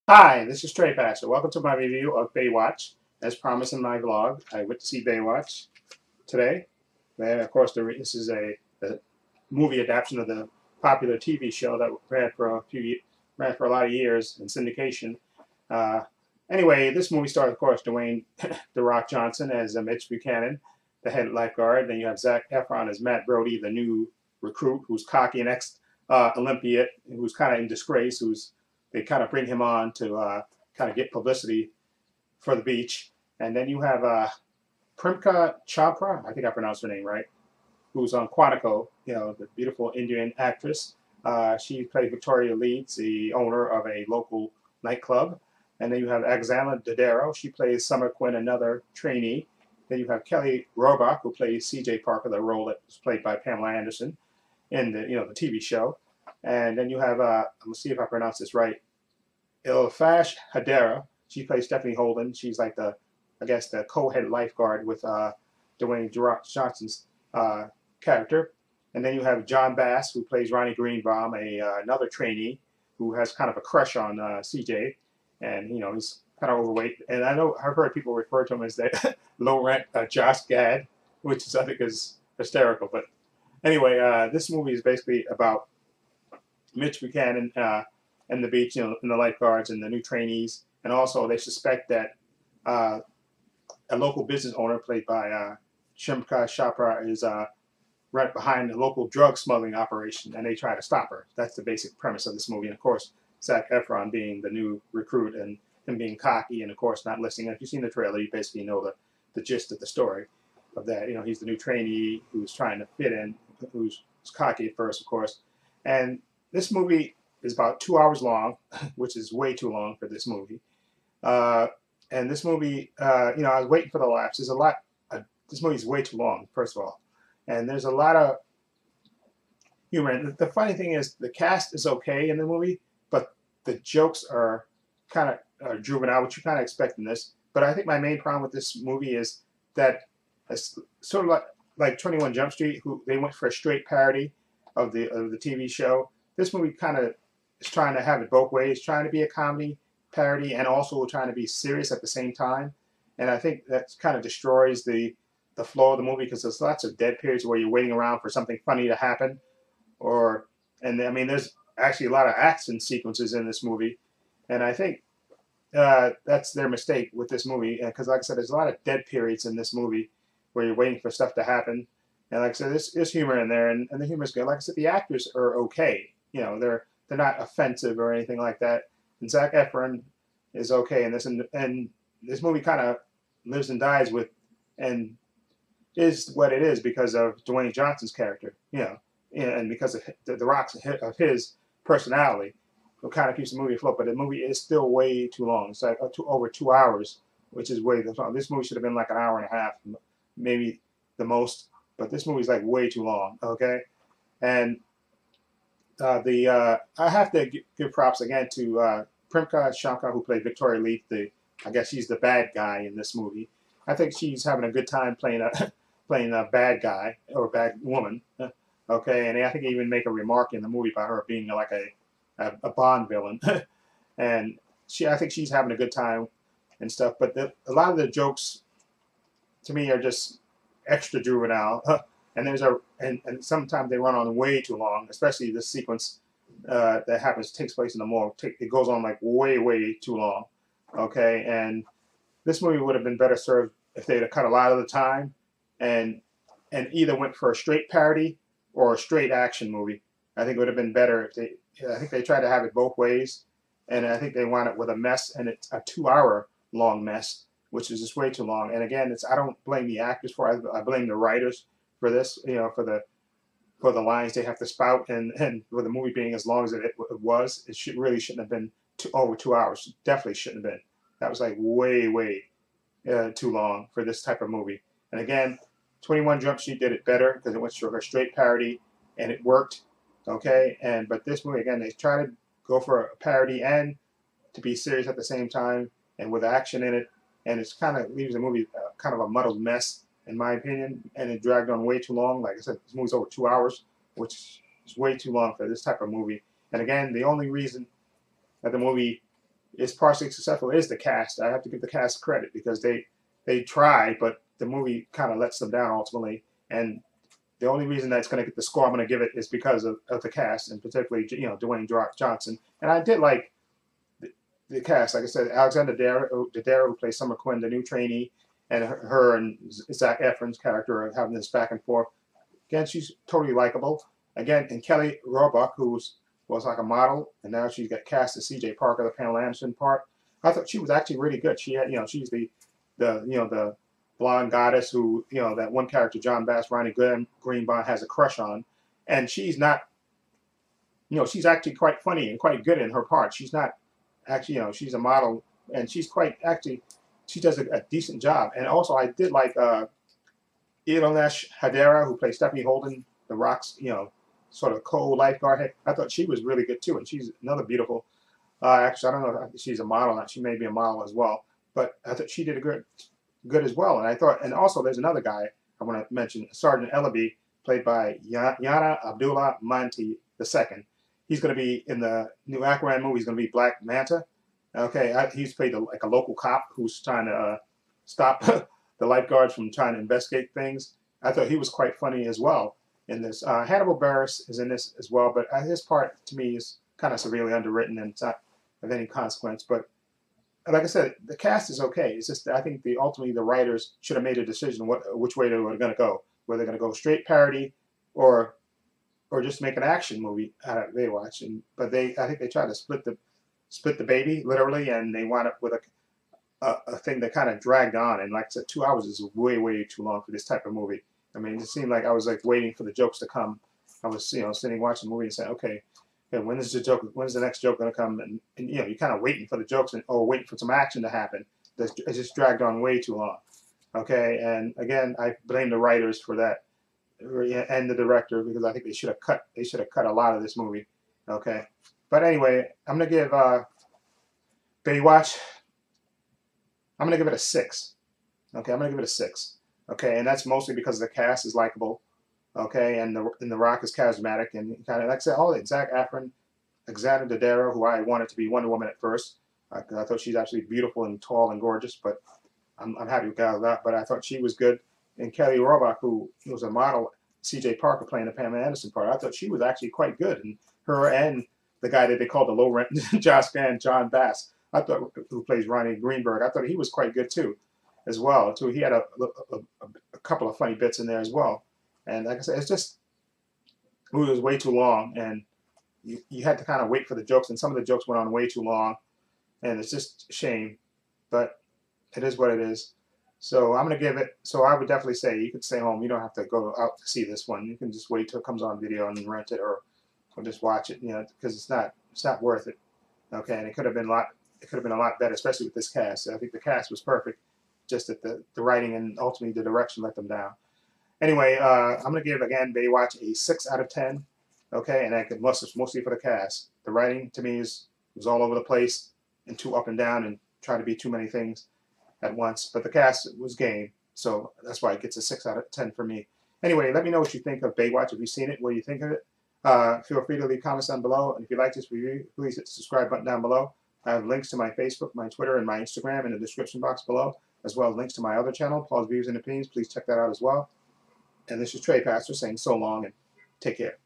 Hi, this is Trey Pastor. Welcome to my review of Baywatch. As promised in my vlog, I went to see Baywatch today. And of course, this is a movie adaptation of the popular TV show that ran for a lot of years in syndication. Uh, anyway, this movie stars, of course, Dwayne "The Rock" Johnson as Mitch Buchanan, the head lifeguard. Then you have Zac Efron as Matt Brody, the new recruit, who's cocky and ex-Olympian, who's kind of in disgrace, who's they kind of bring him on to kind of get publicity for the beach. And then you have Primka Chopra, I think I pronounced her name right, who's on Quantico, the beautiful Indian actress. She played Victoria Leeds, the owner of a local nightclub. And then you have Alexandra Daddario. She plays Summer Quinn, another trainee. Then you have Kelly Roebuck, who plays C.J. Parker, the role that was played by Pamela Anderson in the TV show. And then you have I'm gonna see if I pronounce this right, Ilfash Hadera. She plays Stephanie Holden. She's like I guess the co-head lifeguard with Dwayne Johnson's character. And then you have John Bass, who plays Ronnie Greenbaum, another trainee who has kind of a crush on CJ, and he's kind of overweight. And I've heard people refer to him as the low rent Josh Gad, which I think is hysterical. But anyway, this movie is basically about Mitch Buchanan and the beach, and the lifeguards and the new trainees, and also they suspect that a local business owner played by Shimka Chopra is right behind the local drug smuggling operation, and they try to stop her. That's the basic premise of this movie, and of course, Zac Efron being the new recruit and him being cocky, and of course not listening. If you've seen the trailer, you basically know the gist of the story of that. He's the new trainee who's trying to fit in, who's cocky at first, of course, and this movie is about 2 hours long, which is way too long for this movie. And this movie, I was waiting for the laughs. There's a lot. This movie is way too long, first of all, and there's a lot of humor. And the funny thing is, the cast is okay in the movie, but the jokes are kind of juvenile, which you kind of expect in this. But I think my main problem with this movie is that it's sort of like 21 Jump Street, who they went for a straight parody of the TV show. This movie kind of is trying to have it both ways, trying to be a comedy parody and also trying to be serious at the same time. And I think that kind of destroys the flow of the movie, because there's lots of dead periods where you're waiting around for something funny to happen. And I mean, there's actually a lot of action sequences in this movie, and I think that's their mistake with this movie. Because, like I said, there's a lot of dead periods in this movie where you're waiting for stuff to happen. And like I said, there's humor in there, and the humor is good. Like I said, the actors are okay. They're not offensive or anything like that. And Zac Efron is okay in this, and this movie kind of lives and dies with, and is what it is because of Dwayne Johnson's character, and because of the Rock's of his personality, it kind of keeps the movie afloat. But the movie is still way too long. It's like over 2 hours, which is way too long. This movie should have been like an hour and a half, maybe the most. But this movie's like way too long. Okay, and I have to give props again to Primka Shankar, who played Victoria Leith. I guess she's the bad guy in this movie. I think she's having a good time playing a bad guy or a bad woman. Okay, and I think they even make a remark in the movie about her being like a Bond villain, and I think she's having a good time and stuff. But a lot of the jokes to me are just extra juvenile. And sometimes they run on way too long, especially this sequence that takes place in the mall. It goes on like way too long. Okay, and this movie would have been better served if they'd have cut a lot of the time and either went for a straight parody or a straight action movie. I think it would have been better if they. I think they tried to have it both ways, and I think they wound up with a mess, and it's a 2 hour long mess, which is just way too long. And again, I don't blame the actors for it. I blame the writers for this, for the lines they have to spout, and with the movie being as long as it was, it really shouldn't have been over 2 hours. Definitely shouldn't have been. That was like way too long for this type of movie. And again, 21 Jump Street did it better because it went through a straight parody and it worked. Okay, but this movie again, they try to go for a parody and to be serious at the same time and with action in it, and it's kind of leaves the movie kind of a muddled mess in my opinion, and it dragged on way too long. Like I said, this movie's over 2 hours, which is way too long for this type of movie. And again, the only reason that the movie is partially successful is the cast. I have to give the cast credit because they try, but the movie kind of lets them down ultimately. And the only reason that's going to get the score I'm going to give it is because of the cast, and particularly Dwayne Johnson. And I did like the cast. Like I said, Alexandra Daddario, who plays Summer Quinn, the new trainee, and her and Zac Efron's character are having this back and forth. Again, she's totally likable. Again, and Kelly Roebuck, who was like a model, and now she got cast as C.J. Parker, the Pamela Anderson part. I thought she was actually really good. She had, she's the blonde goddess who, that one character, John Bass, Ronnie Greenbaum has a crush on, and she's not, she's actually quite funny and quite good in her part. She's not actually, she's a model, and she's quite actually, she does a decent job. And also, I did like Ilanesh Hadera, who plays Stephanie Holden, The Rock's, sort of co-lifeguard. I thought she was really good too, and she's another beautiful actress. I don't know if she's a model, not. She may be a model as well, but I thought she did a good as well. And I thought, and also there's another guy I want to mention, Sergeant Ellaby, played by Yana Abdullah Manti II. He's going to be in the new Aquaman movie. He's going to be Black Manta. Okay, he's played like a local cop who's trying to stop the lifeguards from trying to investigate things. I thought he was quite funny as well in this. Hannibal Buress is in this as well, but his part to me is kind of severely underwritten and it's not of any consequence. But like I said, the cast is okay. It's just I think ultimately the writers should have made a decision which way they were going to go. Whether they're going to go straight parody or just make an action movie out of Baywatch. But I think they tried to split the baby literally, and they wound up with a thing that kind of dragged on. And like I said, 2 hours is way too long for this type of movie. I mean, it seemed like I was like waiting for the jokes to come. I was sitting watching the movie and saying, okay, when is the next joke going to come? And you're kind of waiting for the jokes or waiting for some action to happen. It just dragged on way too long. Okay, and again, I blame the writers for that, and the director, because I think they should have cut a lot of this movie. Okay, but anyway, I'm gonna give Baywatch. I'm gonna give it a 6. Okay, I'm gonna give it a 6. Okay, and that's mostly because the cast is likable. Okay, and the Rock is charismatic, and kind of like I said, Zac Efron, Alexandra Daddario, who I wanted to be Wonder Woman at first. I thought she's absolutely beautiful and tall and gorgeous, but I'm happy with that. But I thought she was good. And Kelly Roebuck, who was a model, C.J. Parker playing the Pamela Anderson part, I thought she was actually quite good. And her and the guy that they called the low rent John Bass, I thought, who plays Ronnie Greenberg, I thought he was quite good too, as well. Too, he had a couple of funny bits in there as well. And like I said, it's just the movie was way too long, and you had to kind of wait for the jokes, and some of the jokes went on way too long, and it's just a shame. But it is what it is. So I'm going to give it, so I would definitely say you could stay home. You don't have to go out to see this one. You can just wait till it comes on video and rent it or just watch it, because it's not worth it. Okay, and it could have been a lot better, especially with this cast. I think the cast was perfect, just that the writing and ultimately the direction let them down. Anyway, I'm going to give, again, Baywatch a 6 out of 10. Okay, and I could mostly for the cast. The writing, to me, was all over the place and too up and down and trying to be too many things at once. But the cast was game, so that's why it gets a 6 out of 10 for me. Anyway, let me know what you think of Baywatch. Have you seen it? What do you think of it? Feel free to leave comments down below. And if you like this review, please hit the subscribe button down below. I have links to my Facebook, my Twitter, and my Instagram in the description box below, as well as links to my other channel, Paul's Views and Opinions. Please check that out as well. And this is Trey Pastor saying so long and take care.